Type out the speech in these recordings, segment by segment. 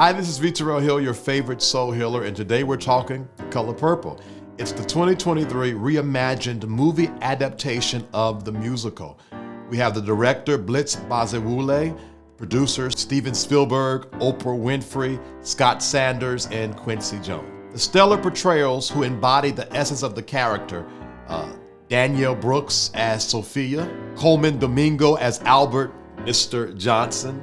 Hi, this is Vitarell Hill, your favorite soul healer, and today we're talking Color Purple. It's the 2023 Reimagined movie adaptation of the musical. We have the director, Blitz Bazawule, producers, Steven Spielberg, Oprah Winfrey, Scott Sanders, and Quincy Jones. The stellar portrayals who embody the essence of the character, Danielle Brooks as Sofia, Colman Domingo as Albert, Mr. Johnson,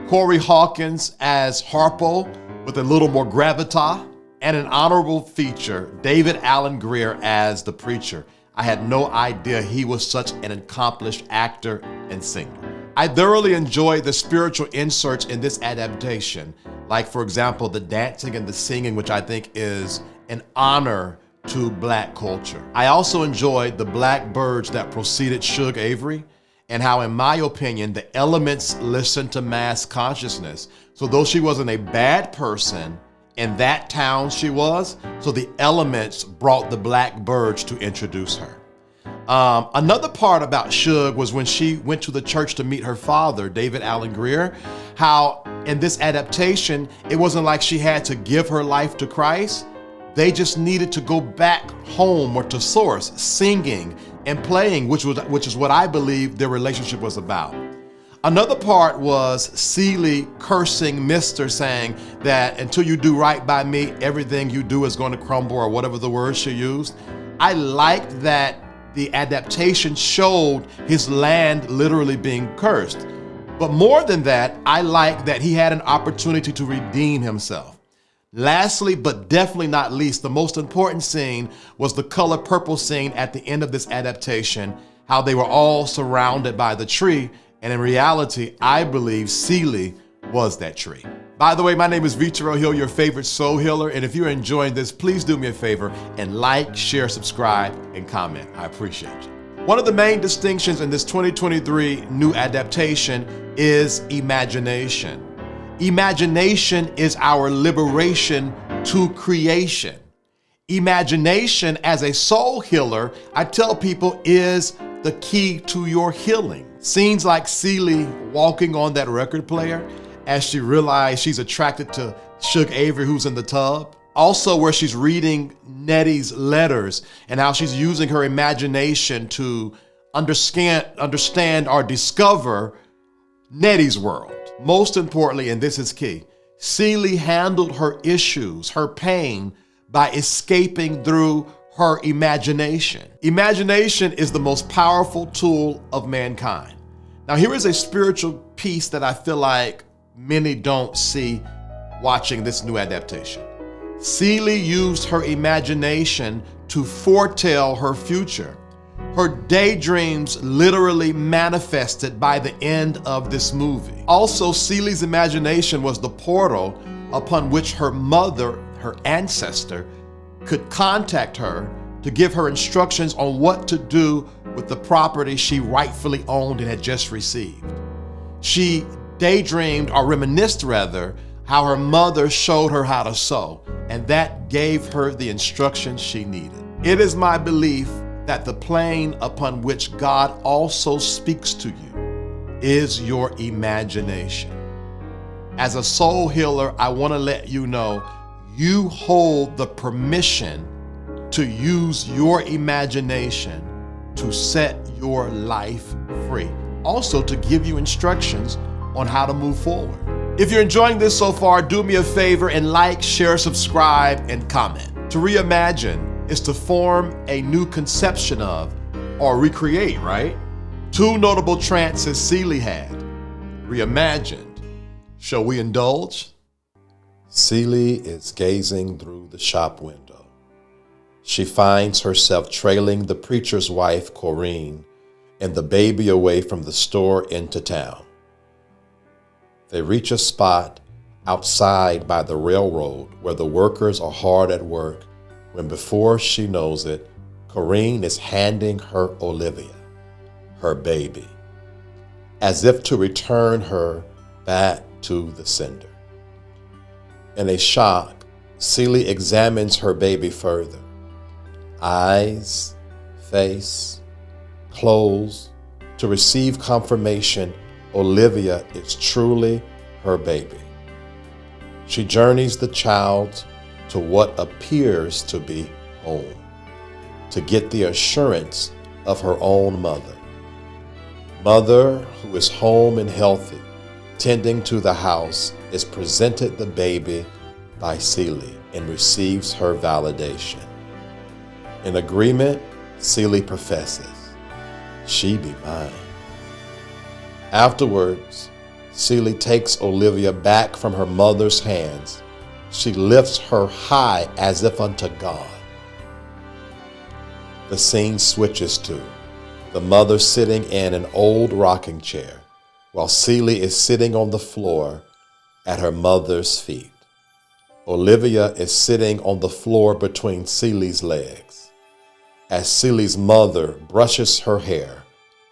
Corey Hawkins as Harpo with a little more gravitas, and an honorable feature, David Alan Grier as the preacher. I had no idea he was such an accomplished actor and singer. I thoroughly enjoyed the spiritual inserts in this adaptation, like for example, the dancing and the singing, which I think is an honor to Black culture. I also enjoyed the Black birds that preceded Shug Avery, and how, in my opinion, the elements listened to mass consciousness. So though she wasn't a bad person, in that town she was, so the elements brought the Black birds to introduce her. Another part about Shug was when she went to the church to meet her father, David Alan Grier, how in this adaptation, it wasn't like she had to give her life to Christ. They just needed to go back home or to source, singing and playing, which is what I believe their relationship was about. Another part was Celie cursing Mr., saying that until you do right by me, everything you do is going to crumble, or whatever the word she used. I liked that the adaptation showed his land literally being cursed. But more than that, I like that he had an opportunity to redeem himself. Lastly, but definitely not least, the most important scene was the Color Purple scene at the end of this adaptation, how they were all surrounded by the tree, and in reality, I believe Celie was that tree. By the way, my name is Vitarell Hill, your favorite soul healer, and if you're enjoying this, please do me a favor and like, share, subscribe, and comment. I appreciate you. One of the main distinctions in this 2023 new adaptation is imagination. Imagination is our liberation to creation. Imagination as a soul healer, I tell people, is the key to your healing. Scenes like Celie walking on that record player as she realized she's attracted to Shug Avery, who's in the tub. Also where she's reading Nettie's letters and how she's using her imagination to understand or discover Nettie's world. Most importantly, and this is key, Celie handled her issues, her pain, by escaping through her imagination. Imagination is the most powerful tool of mankind. Now, here is a spiritual piece that I feel like many don't see watching this new adaptation. Celie used her imagination to foretell her future. Her daydreams literally manifested by the end of this movie. Also, Celie's imagination was the portal upon which her mother, her ancestor, could contact her to give her instructions on what to do with the property she rightfully owned and had just received. She daydreamed, or reminisced rather, how her mother showed her how to sew, and that gave her the instructions she needed. It is my belief that the plane upon which God also speaks to you is your imagination. As a soul healer, I want to let you know you hold the permission to use your imagination to set your life free. Also to give you instructions on how to move forward. If you're enjoying this so far, do me a favor and like, share, subscribe, and comment. To reimagine is to form a new conception of, or recreate, right? Two notable trances Celie had. Reimagined. Shall we indulge? Celie is gazing through the shop window. She finds herself trailing the preacher's wife, Corinne, and the baby away from the store into town. They reach a spot outside by the railroad where the workers are hard at work, when before she knows it, Corinne is handing her Olivia, her baby, as if to return her back to the sender. In a shock, Celie examines her baby further. Eyes, face, clothes, to receive confirmation Olivia is truly her baby. She journeys the child to what appears to be home, to get the assurance of her own mother. Mother who is home and healthy, tending to the house, is presented the baby by Celie and receives her validation. In agreement, Celie professes, "She be mine." Afterwards, Celie takes Olivia back from her mother's hands. She lifts her high as if unto God. The scene switches to the mother sitting in an old rocking chair, while Celie is sitting on the floor at her mother's feet. Olivia is sitting on the floor between Celie's legs. As Celie's mother brushes her hair,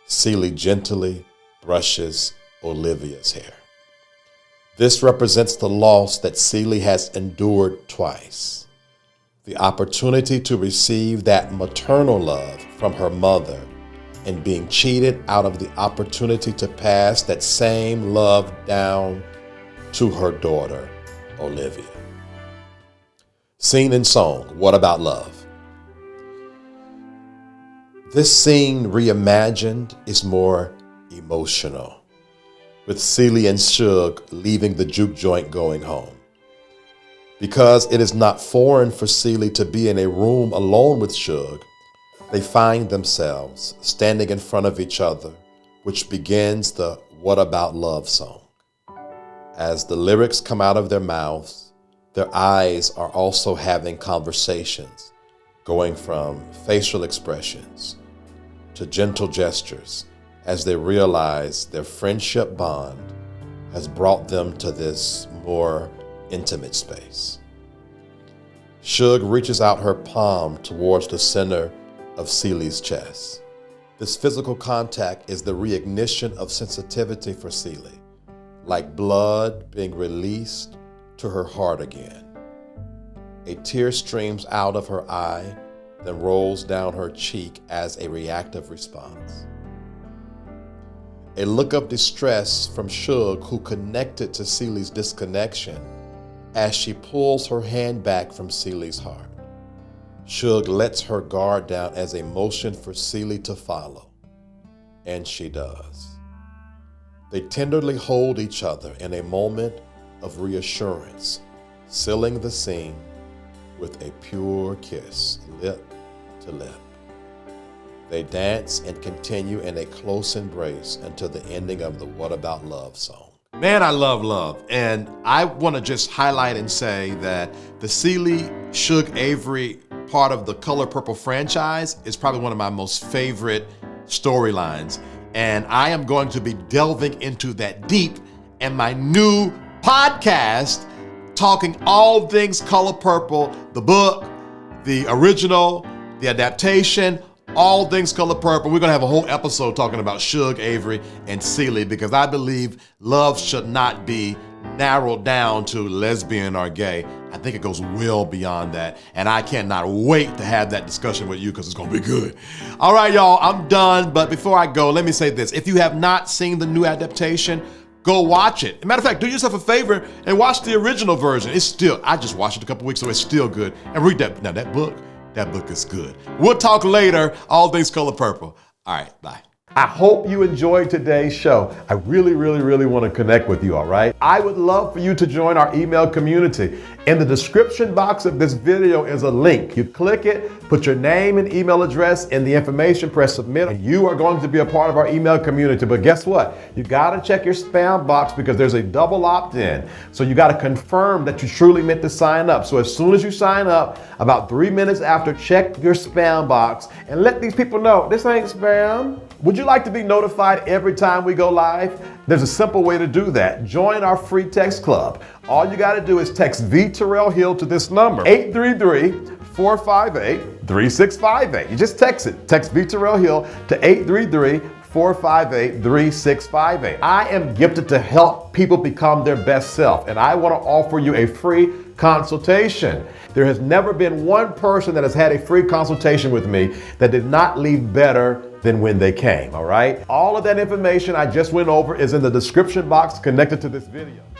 Celie gently brushes Olivia's hair. This represents the loss that Celie has endured twice. The opportunity to receive that maternal love from her mother and being cheated out of the opportunity to pass that same love down to her daughter, Olivia. Scene and song, What About Love? This scene, reimagined, is more emotional, with Celie and Suge leaving the juke joint going home. Because it is not foreign for Celie to be in a room alone with Suge, they find themselves standing in front of each other, which begins the What About Love song. As the lyrics come out of their mouths, their eyes are also having conversations, going from facial expressions to gentle gestures, as they realize their friendship bond has brought them to this more intimate space. Suge reaches out her palm towards the center of Celie's chest. This physical contact is the reignition of sensitivity for Celie, like blood being released to her heart again. A tear streams out of her eye, then rolls down her cheek as a reactive response. A look of distress from Suge, who connected to Celie's disconnection, as she pulls her hand back from Celie's heart. Suge lets her guard down as a motion for Celie to follow, and she does. They tenderly hold each other in a moment of reassurance, sealing the scene with a pure kiss, lip to lip. They dance and continue in a close embrace until the ending of the What About Love song. Man, I love love. And I want to just highlight and say that the Celie, Suge Avery part of the Color Purple franchise is probably one of my most favorite storylines. And I am going to be delving into that deep in my new podcast, talking all things Color Purple, the book, the original, the adaptation, all things Color Purple. We're going to have a whole episode talking about Suge Avery and Celie, because I believe love should not be narrowed down to lesbian or gay. I think it goes well beyond that. And I cannot wait to have that discussion with you, because it's going to be good. All right, y'all, I'm done. But before I go, let me say this. If you have not seen the new adaptation, go watch it. As a matter of fact, do yourself a favor and watch the original version. It's still, I just watched it a couple weeks ago. It's still good. And read that. Now, that book is good. We'll talk later. All things Color Purple. All right, bye. I hope you enjoyed today's show. I really want to connect with you, all right? I would love for you to join our email community. In the description box of this video is a link. You click it, put your name and email address in the information, press submit, and you are going to be a part of our email community. But guess what? You got to check your spam box, because there's a double opt-in. So you got to confirm that you truly meant to sign up. So as soon as you sign up, about 3 minutes after, check your spam box and let these people know this ain't spam. Would you like to be notified every time we go live? There's a simple way to do that. Join our free text club. All you got to do is text V Terrell Hill to this number, 833-458-3658. You just text it. Text V Terrell Hill to 833-458-3658. I am gifted to help people become their best self, and I want to offer you a free consultation. There has never been one person that has had a free consultation with me that did not leave better than when they came, all right? All of that information I just went over is in the description box connected to this video.